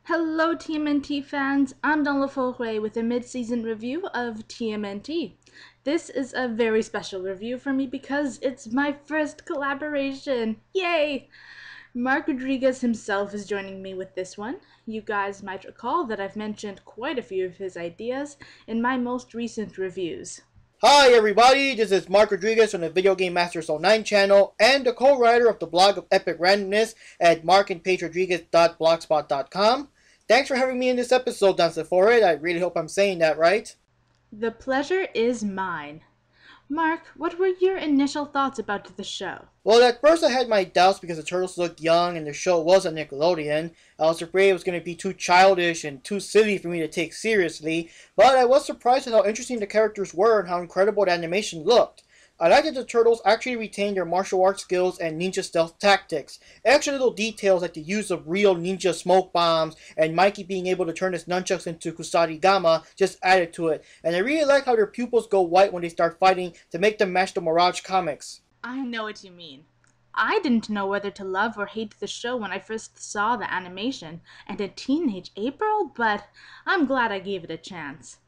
Hello TMNT fans, I'm Dans Le Forêt with a mid-season review of TMNT. This is a very special review for me because it's my first collaboration. Yay! Mark Rodriguez himself is joining me with this one. You guys might recall that I've mentioned quite a few of his ideas in my most recent reviews. Hi everybody, this is Mark Rodriguez from the Video Game Masters 09 channel and the co-writer of the blog of Epic Randomness at markandpagerodriguez.blogspot.com. Thanks for having me in this episode, Dance for it. I really hope I'm saying that right. The pleasure is mine. Mark, what were your initial thoughts about the show? Well, at first I had my doubts because the turtles looked young and the show was on Nickelodeon. I was afraid it was going to be too childish and too silly for me to take seriously, but I was surprised at how interesting the characters were and how incredible the animation looked. I liked that the turtles actually retained their martial arts skills and ninja stealth tactics. Extra little details like the use of real ninja smoke bombs and Mikey being able to turn his nunchucks into kusarigama just added to it. And I really like how their pupils go white when they start fighting to make them match the Mirage comics. I know what you mean. I didn't know whether to love or hate the show when I first saw the animation and a teenage April, but I'm glad I gave it a chance.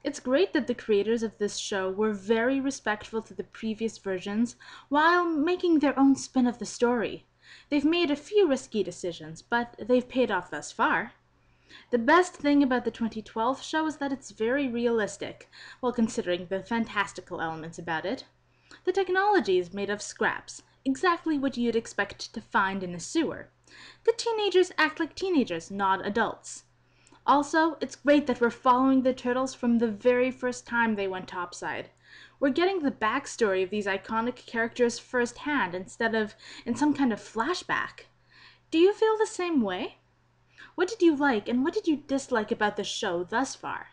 It's great that the creators of this show were very respectful to the previous versions while making their own spin of the story. They've made a few risky decisions, but they've paid off thus far. The best thing about the 2012 show is that it's very realistic, while considering the fantastical elements about it. The technology is made of scraps, exactly what you'd expect to find in a sewer. The teenagers act like teenagers, not adults. Also, it's great that we're following the turtles from the very first time they went topside. We're getting the backstory of these iconic characters firsthand instead of in some kind of flashback. Do you feel the same way? What did you like and what did you dislike about the show thus far?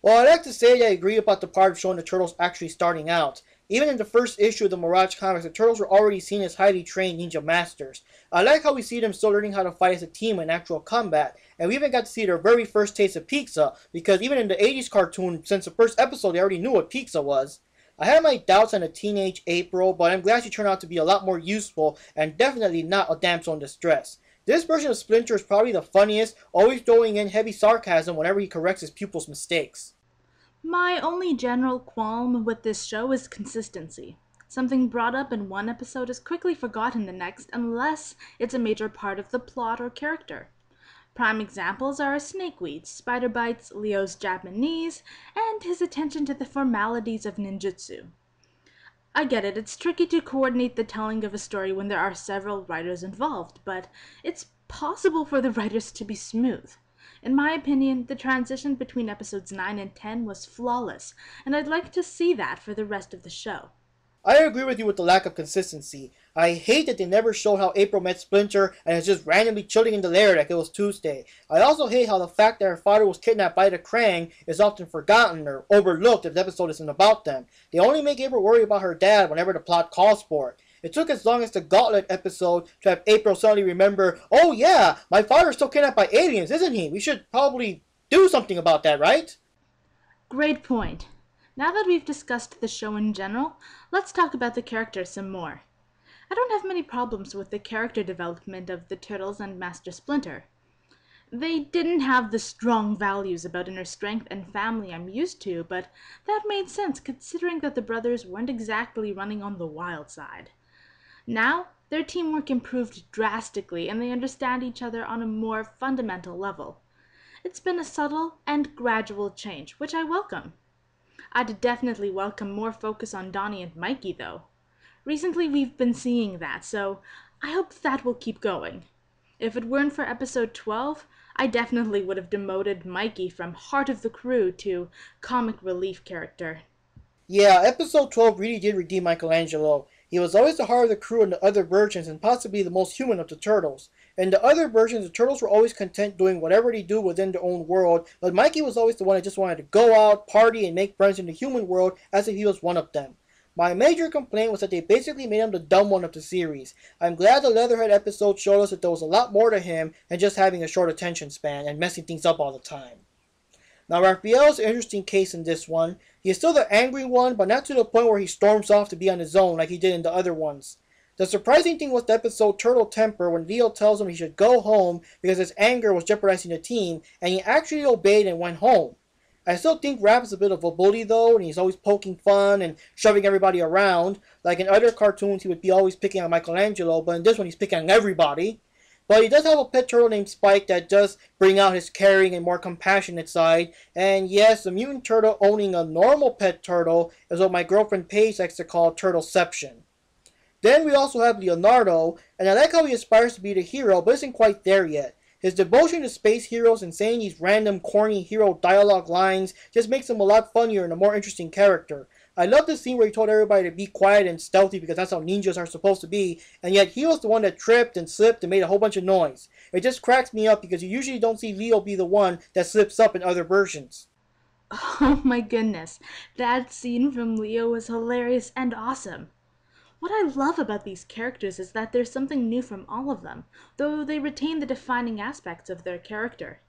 Well, I'd like to say that I agree about the part of showing the turtles actually starting out. Even in the first issue of the Mirage comics, the turtles were already seen as highly trained ninja masters. I like how we see them still learning how to fight as a team in actual combat, and we even got to see their very first taste of pizza, because even in the 80s cartoon, since the first episode, they already knew what pizza was. I had my doubts on the teenage April, but I'm glad she turned out to be a lot more useful, and definitely not a damsel in distress. This version of Splinter is probably the funniest, always throwing in heavy sarcasm whenever he corrects his pupils' mistakes. My only general qualm with this show is consistency. Something brought up in one episode is quickly forgotten the next unless it's a major part of the plot or character. Prime examples are snakeweed, spider bites, Leo's Japanese, and his attention to the formalities of ninjutsu. I get it, it's tricky to coordinate the telling of a story when there are several writers involved, but it's possible for the writers to be smooth. In my opinion, the transition between episodes 9 and 10 was flawless, and I'd like to see that for the rest of the show. I agree with you with the lack of consistency. I hate that they never showed how April met Splinter and is just randomly chilling in the lair like it was Tuesday. I also hate how the fact that her father was kidnapped by the Krang is often forgotten or overlooked if the episode isn't about them. They only make April worry about her dad whenever the plot calls for it. It took as long as the Gauntlet episode to have April suddenly remember, oh yeah, my father's still kidnapped by aliens, isn't he? We should probably do something about that, right? Great point. Now that we've discussed the show in general, let's talk about the characters some more. I don't have many problems with the character development of the Turtles and Master Splinter. They didn't have the strong values about inner strength and family I'm used to, but that made sense considering that the brothers weren't exactly running on the wild side. Now, their teamwork improved drastically and they understand each other on a more fundamental level. It's been a subtle and gradual change, which I welcome. I'd definitely welcome more focus on Donnie and Mikey, though. Recently we've been seeing that, so I hope that will keep going. If it weren't for episode 12, I definitely would have demoted Mikey from heart of the crew to comic relief character. Yeah, episode 12 really did redeem Michelangelo. He was always the heart of the crew in the other versions and possibly the most human of the turtles. In the other versions, the turtles were always content doing whatever they do within their own world, but Mikey was always the one that just wanted to go out, party, and make friends in the human world as if he was one of them. My major complaint was that they basically made him the dumb one of the series. I'm glad the Leatherhead episode showed us that there was a lot more to him than just having a short attention span and messing things up all the time. Now, Raphael is an interesting case in this one. He is still the angry one, but not to the point where he storms off to be on his own like he did in the other ones. The surprising thing was the episode Turtle Temper when Leo tells him he should go home because his anger was jeopardizing the team, and he actually obeyed and went home. I still think Raph is a bit of a bully though, and he's always poking fun and shoving everybody around. Like in other cartoons, he would be always picking on Michelangelo, but in this one, he's picking on everybody. But he does have a pet turtle named Spike that does bring out his caring and more compassionate side. And yes, the mutant turtle owning a normal pet turtle is what my girlfriend Paige likes to call turtleception. Then we also have Leonardo, and I like how he aspires to be the hero, but isn't quite there yet. His devotion to space heroes and saying these random corny hero dialogue lines just makes him a lot funnier and a more interesting character. I love the scene where he told everybody to be quiet and stealthy because that's how ninjas are supposed to be, and yet he was the one that tripped and slipped and made a whole bunch of noise. It just cracks me up because you usually don't see Leo be the one that slips up in other versions. Oh my goodness, that scene from Leo was hilarious and awesome. What I love about these characters is that there's something new from all of them, though they retain the defining aspects of their character.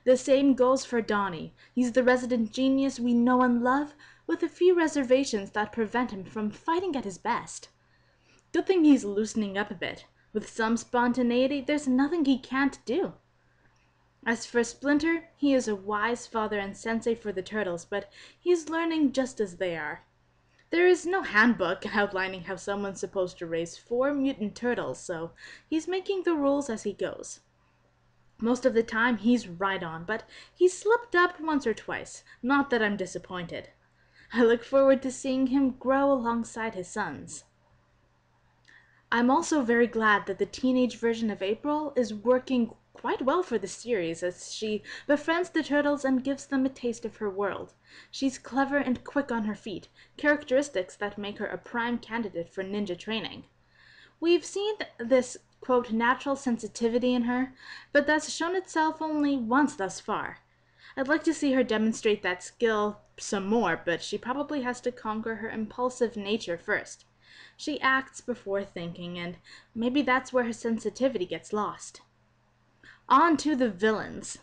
The same goes for Donnie. He's the resident genius we know and love, with a few reservations that prevent him from fighting at his best. Good thing he's loosening up a bit. With some spontaneity, there's nothing he can't do. As for Splinter, he is a wise father and sensei for the turtles, but he's learning just as they are. There is no handbook outlining how someone's supposed to raise 4 mutant turtles, so he's making the rules as he goes. Most of the time he's right on, but he's slipped up once or twice. Not that I'm disappointed. I look forward to seeing him grow alongside his sons. I'm also very glad that the teenage version of April is working quite well for the series as she befriends the turtles and gives them a taste of her world. She's clever and quick on her feet, characteristics that make her a prime candidate for ninja training. We've seen this, quote, natural sensitivity in her, but that's shown itself only once thus far. I'd like to see her demonstrate that skill some more, but she probably has to conquer her impulsive nature first. She acts before thinking, and maybe that's where her sensitivity gets lost. On to the villains.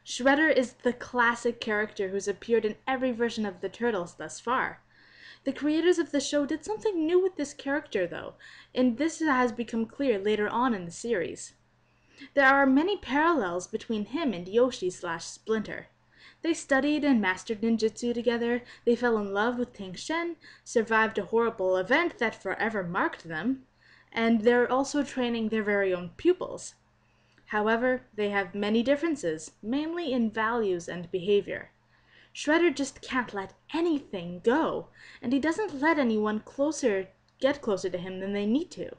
Shredder is the classic character who's appeared in every version of the Turtles thus far. The creators of the show did something new with this character, though, and this has become clear later on in the series. There are many parallels between him and Yoshi/Splinter. They studied and mastered ninjutsu together, they fell in love with Tang Shen, survived a horrible event that forever marked them, and they're also training their very own pupils. However, they have many differences, mainly in values and behavior. Shredder just can't let anything go, and he doesn't let anyone get closer to him than they need to.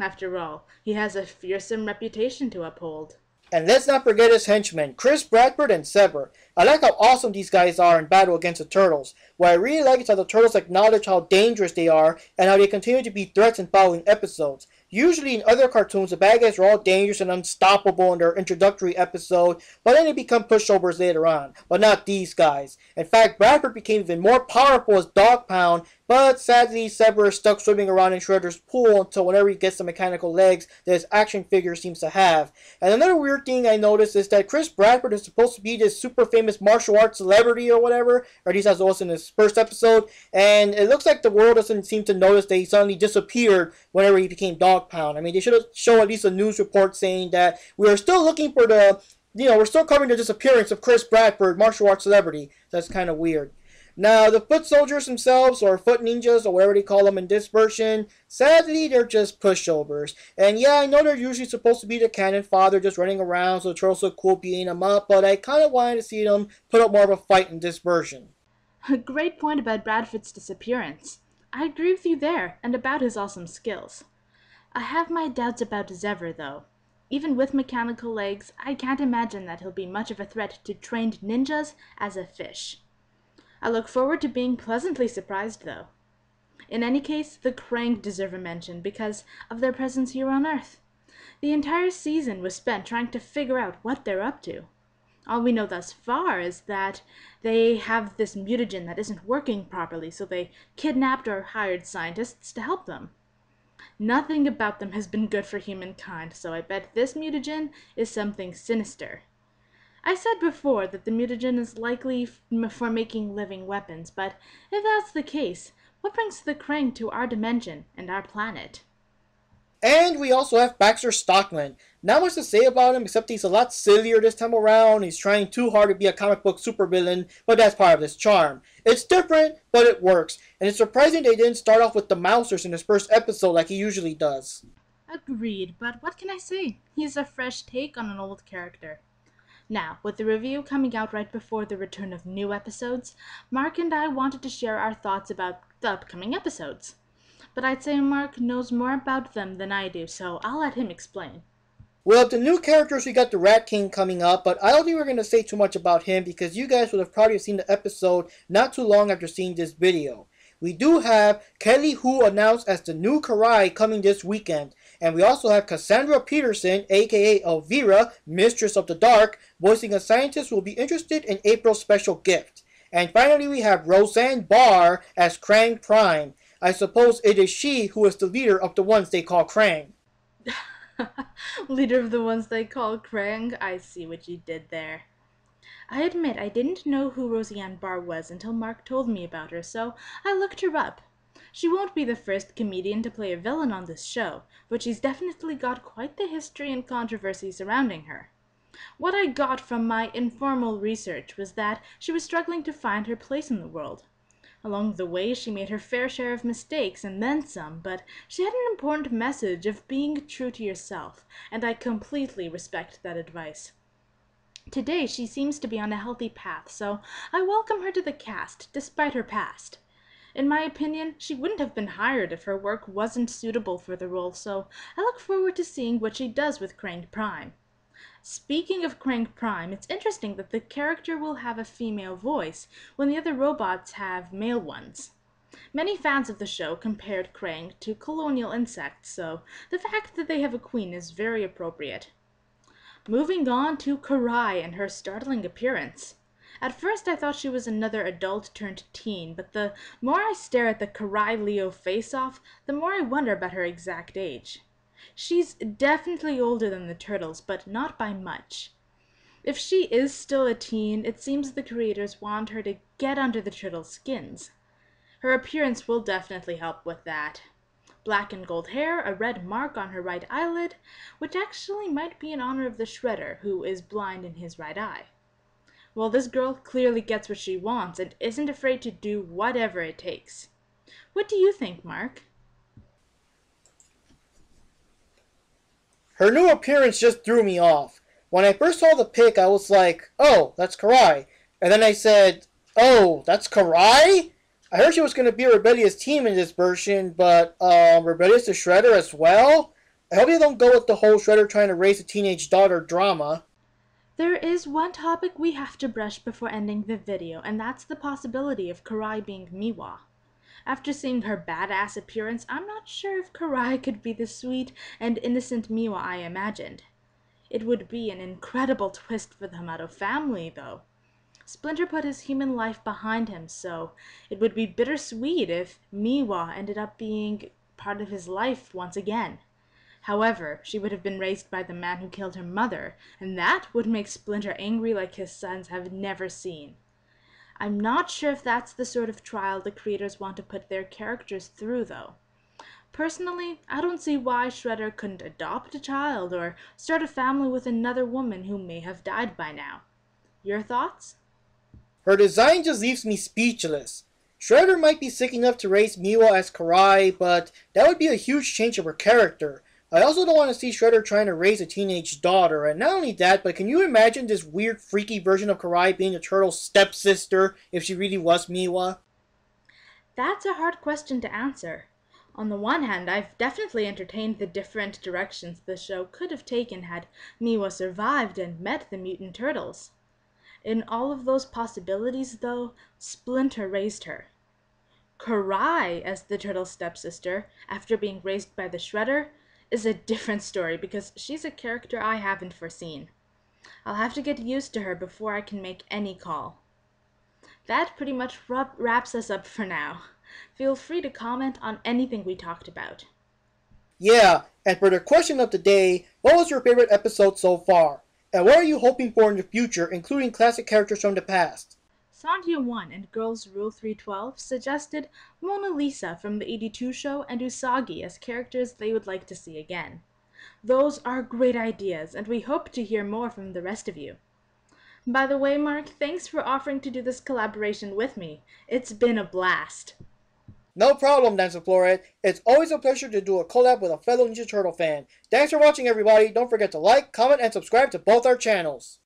After all, he has a fearsome reputation to uphold. And let's not forget his henchmen, Chris Bradford and Sever. I like how awesome these guys are in battle against the Turtles. What I really like is how the Turtles acknowledge how dangerous they are and how they continue to be threats in following episodes. Usually in other cartoons, the bad guys are all dangerous and unstoppable in their introductory episode, but then they become pushovers later on. But not these guys. In fact, Bradford became even more powerful as Dog Pound, but sadly, Sever is stuck swimming around in Shredder's pool until whenever he gets the mechanical legs that his action figure seems to have. And another weird thing I noticed is that Chris Bradford is supposed to be this super famous martial arts celebrity or whatever, or at least as it was in his first episode, and it looks like the world doesn't seem to notice that he suddenly disappeared whenever he became Dog Pound. I mean, they should have shown at least a news report saying that we are still looking for we're still covering the disappearance of Chris Bradford, martial arts celebrity. That's kind of weird. Now, the foot soldiers themselves, or foot ninjas, or whatever they call them in this version, sadly, they're just pushovers. And yeah, I know they're usually supposed to be the cannon fodder, just running around so the turtles look cool beating them up, but I kind of wanted to see them put up more of a fight in this version. A great point about Bradford's disappearance. I agree with you there, and about his awesome skills. I have my doubts about Zever, though. Even with mechanical legs, I can't imagine that he'll be much of a threat to trained ninjas as a fish. I look forward to being pleasantly surprised, though. In any case, the Krang deserve a mention because of their presence here on Earth. The entire season was spent trying to figure out what they're up to. All we know thus far is that they have this mutagen that isn't working properly, so they kidnapped or hired scientists to help them. Nothing about them has been good for humankind, so I bet this mutagen is something sinister. I said before that the mutagen is likely for making living weapons, but if that's the case, what brings the Krang to our dimension and our planet? And we also have Baxter Stockman. Not much to say about him except he's a lot sillier this time around. He's trying too hard to be a comic book supervillain, but that's part of his charm. It's different, but it works. And it's surprising they didn't start off with the Mousers in his first episode like he usually does. Agreed, but what can I say? He's a fresh take on an old character. Now, with the review coming out right before the return of new episodes, Mark and I wanted to share our thoughts about the upcoming episodes. But I'd say Mark knows more about them than I do, so I'll let him explain. Well, the new characters, we got the Rat King coming up, but I don't think we're going to say too much about him because you guys would have probably seen the episode not too long after seeing this video. We do have Kelly Hu announced as the new Karai coming this weekend, and we also have Cassandra Peterson, aka Elvira, Mistress of the Dark, voicing a scientist who will be interested in April's special gift. And finally we have Roseanne Barr as Krang Prime. I suppose it is she who is the leader of the ones they call Krang. Leader of the ones they call Krang? I see what you did there. I admit I didn't know who Roseanne Barr was until Mark told me about her, so I looked her up. She won't be the first comedian to play a villain on this show, but she's definitely got quite the history and controversy surrounding her. What I got from my informal research was that she was struggling to find her place in the world. Along the way, she made her fair share of mistakes and then some, but she had an important message of being true to yourself, and I completely respect that advice. Today, she seems to be on a healthy path, so I welcome her to the cast, despite her past. In my opinion, she wouldn't have been hired if her work wasn't suitable for the role, so I look forward to seeing what she does with Krang Prime. Speaking of Krang Prime, it's interesting that the character will have a female voice when the other robots have male ones. Many fans of the show compared Krang to colonial insects, so the fact that they have a queen is very appropriate. Moving on to Karai and her startling appearance. At first I thought she was another adult-turned-teen, but the more I stare at the Karai-Leo face-off, the more I wonder about her exact age. She's definitely older than the turtles, but not by much. If she is still a teen, it seems the creators want her to get under the turtles' skins. Her appearance will definitely help with that. Black and gold hair, a red mark on her right eyelid, which actually might be in honor of the Shredder, who is blind in his right eye. Well, this girl clearly gets what she wants and isn't afraid to do whatever it takes. What do you think, Mark? Her new appearance just threw me off. When I first saw the pic, I was like, oh, that's Karai. And then I said, oh, that's Karai? I heard she was going to be a rebellious team in this version, but rebellious to Shredder as well? I hope they don't go with the whole Shredder trying to raise a teenage daughter drama. There is one topic we have to brush before ending the video, and that's the possibility of Karai being Miwa. After seeing her badass appearance, I'm not sure if Karai could be the sweet and innocent Miwa I imagined. It would be an incredible twist for the Hamato family, though. Splinter put his human life behind him, so it would be bittersweet if Miwa ended up being part of his life once again. However, she would have been raised by the man who killed her mother, and that would make Splinter angry like his sons have never seen. I'm not sure if that's the sort of trial the creators want to put their characters through, though. Personally, I don't see why Shredder couldn't adopt a child or start a family with another woman who may have died by now. Your thoughts? Her design just leaves me speechless. Shredder might be sick enough to raise Miwa as Karai, but that would be a huge change of her character. I also don't want to see Shredder trying to raise a teenage daughter, and not only that, but can you imagine this weird, freaky version of Karai being the turtle's stepsister if she really was Miwa? That's a hard question to answer. On the one hand, I've definitely entertained the different directions the show could have taken had Miwa survived and met the mutant turtles. In all of those possibilities, though, Splinter raised her. Karai, as the turtle's stepsister, after being raised by the Shredder, is a different story because she's a character I haven't foreseen. I'll have to get used to her before I can make any call. That pretty much wraps us up for now. Feel free to comment on anything we talked about. Yeah, and for the question of the day, what was your favorite episode so far? And what are you hoping for in the future, including classic characters from the past? Sandia1 and Girls Rule 312 suggested Mona Lisa from the 82 show and Usagi as characters they would like to see again. Those are great ideas, and we hope to hear more from the rest of you. By the way, Mark, thanks for offering to do this collaboration with me. It's been a blast. No problem, Danceflora. It's always a pleasure to do a collab with a fellow Ninja Turtle fan. Thanks for watching, everybody. Don't forget to like, comment, and subscribe to both our channels.